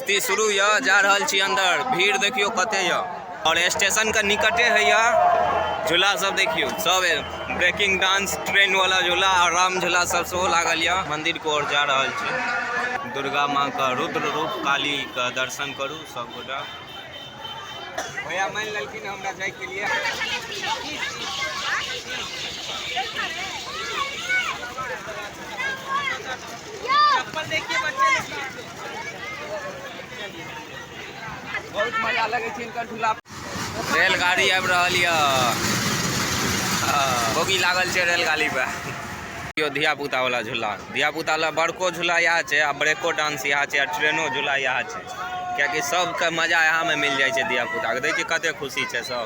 कुश्ती शुरू या जा रहल छी अंदर। भीड़ देखियो कते या और स्टेशन का निकटे है या झूला सब देखियो, सब ब्रेकिंग डांस ट्रेन वाला झूला और राम झूला सब सेहो लागल या। मंदिर को ओर जा रहल छी। दुर्गा माँ का रुद्र रूप काली का दर्शन करू सब गोटा। भैया मान ललकिन हमरा जाय के लिए। चप्पल देखिए बच्चे, बहुत मजा लगे छै इनकर झूला। रेलगाड़ी आबि रहल यऽ, बोगी लागल छै रेलगाड़ी पे। यो धिया पुता वाला झूला, धिया पुता वाला बड़को झूला यहाँ छै आ ब्रेको डांस यहाँ छै आ ट्रेनो झूला यहाँ छै, क्योंकि सबके मजा यहाँ में मिल जाए छै। धिया पुता के देखिए कते खुशी छै सब।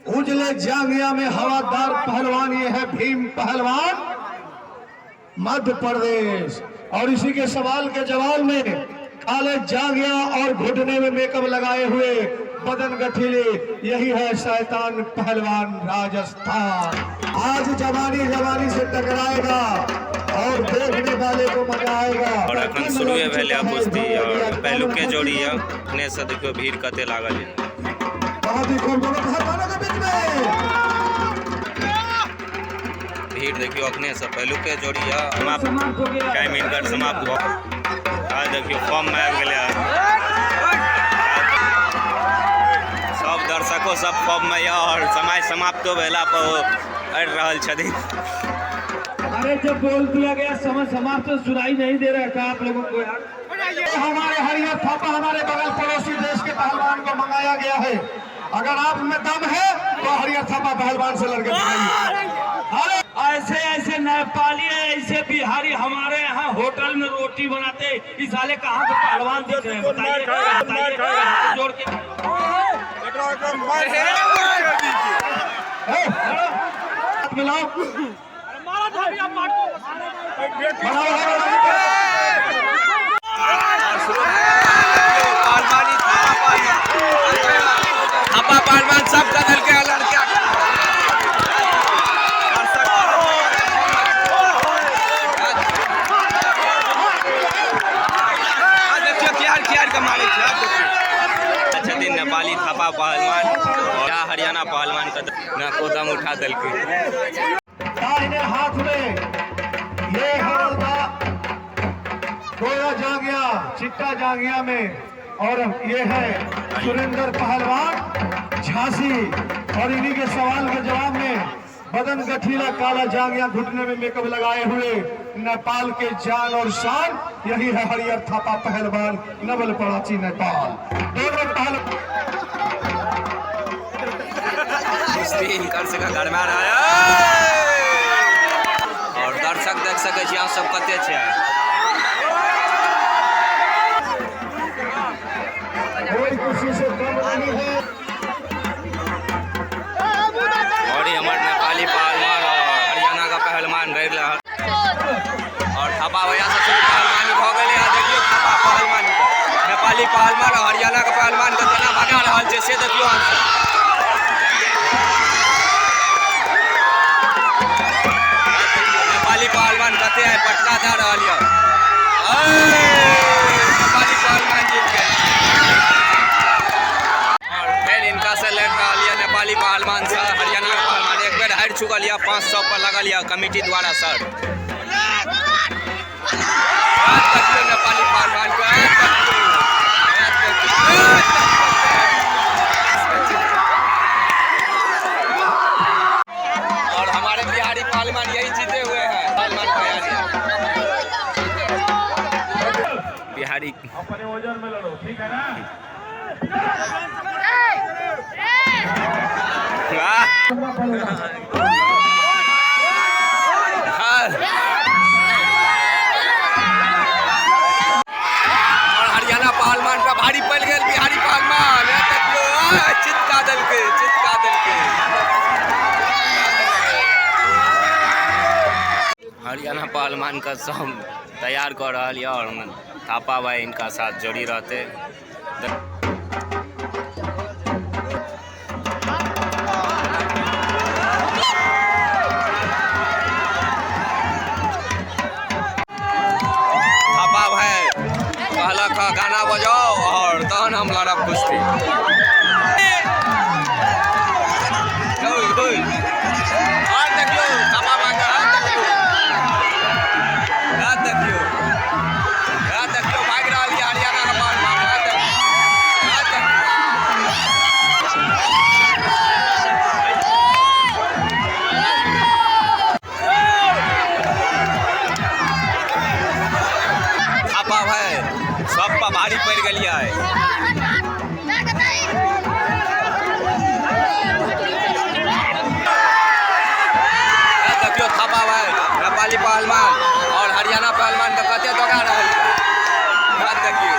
उजले जांगिया में हवादार पहलवान ये है भीम पहलवान, मध्य प्रदेश। और इसी के सवाल के जवाब में काले जांगिया और घुटने में मेकअप लगाए हुए बदन गठीले, यही है शैतान पहलवान राजस्थान। आज जवानी जवानी से टकराएगा और देखने वाले को मजा आएगा। और अखन शुरू भेलै कुश्ती और पहलुके जोड़ी है। अपने से देखियो भीड़ कते लागल है। भीड़ देखियो अपने से पहलुके जोड़ी है। टाइम इनकर समाप्त भ। आज देखियो फॉर्म में आबि गेलै, सब दर्शकों सब फॉर्म में है और समय समाप्त भेला पर अड़ रहल छथिन। अरे जब बोल दिया गया समय समाप्त तो सुनाई नहीं दे रहा था आप लोगों को यार। हमारे हरियर थापा हमारे बगल पड़ोसी देश के पहलवान को मंगाया गया है। अगर आप में दम है तो हरियर थापा पहलवान से लड़के दिखाइए। ऐसे ऐसे नेपाली ऐसे बिहारी हमारे यहाँ होटल में रोटी बनाते, इस साले कहाँ के पहलवान दिख रहे हैं बताइए। जोड़ के मिलाओ थापा पहलवान सब कदल के लड़के नेपाली थापा पहलवान और हरियाणा पहलवान का कदम उठा दल के। दाहिने हाथ में ये गोया जांगिया चिट्टा जांगिया में, और ये है सुरेंद्र पहलवान झांसी। और इन्हीं के सवाल के जवाब में बदन गठीला काला जांगिया घुटने में मेकअप लगाए हुए नेपाल के जान और शान, यही है हरियर थापा पहलवान नवल पड़ाची नेपाल। दोनों पहलवान गरमा रहा और दर्शक देख सके छी अहाँ सब कते छै। कोई खुशी से कम नहीं है। और हमारे नेपाली पहलवान और हरियाणा का पहलवान रह और थापा भैया से शुरू पहलवानी भ गेलै। देखियो थापा पहलवान नेपाली पहलवान और हरियाणा का पहलवान के केना भगा रहल छै से देखियो अहाँ। नेपाली पहलवान कते है पटका दे रहल य। नेपाली पहलवान जीत गए और फिर इनका से लड़ रहल य नेपाली पहलवान से हरियाणा का पहलवान। एक बेर हार चुकल य, 500 पर लगल य कमेटी द्वारा सर। नेपाली पहलवान को और हमारे बिहारी पहलवान यही जीते हुए हैं। बिहारी अपने वजन में लड़ो, ठीक है ना। और हरियाणा पहलवान का भारी पड़ गए बिहारी पहलवान। चित्का दल के हरियाणा पहलवान का सब तैयार कर रहा है और थापा भाई इनका साथ जोड़ी रहते। थापा भाई कहलक गाना जाओ और तहन हम लड़ब कुश्ती। और देखियो थापा मांगा, देखियो भाग रहा है हरियाणा का पहलवान। थापा भाई सब पर भारी पड़ गलिया है। देखियो थापा भाई नेपाली पहलवान और हरियाणा पहलवान का कते दौड़ा रहा है। देखियो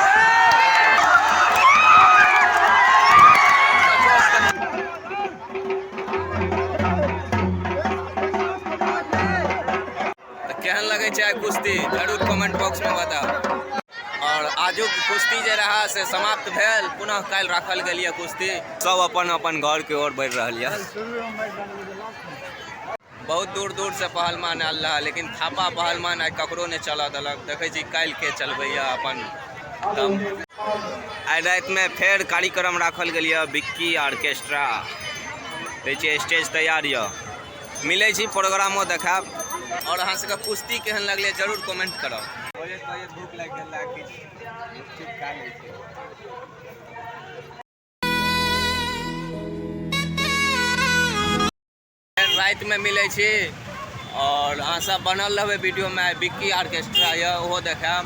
केहन लगे छै कुश्ती जरूर कमेंट बॉक्स में बताओ। और आजुक कुश्ती जे रहा से समाप्त भेल, पुनः काल राखल गेलिए कुश्ती। सब अपन अपन घर के ओर बढ़ रहा है। बहुत दूर दूर से पहलवान आल रहा, लेकिन थापा पहलवान आई ककरो ने चला दलक। देखे छी काल के चलबैया अपन दम। आई रात में फेर कार्यक्रम राखल गेलिए बिक्की ऑर्केस्ट्रा। देखिए स्टेज तैयार य, मिले छी प्रोग्रामो देखाब। और अहाँ सबके कुश्ती केहन लगले जरूर कमेंट करब। भूख लग गेल रात में मिले छी। और अहाँ सब बनल रहबै वीडियो में। बिक्की ऑर्केस्ट्रा ये ओहो देखाब।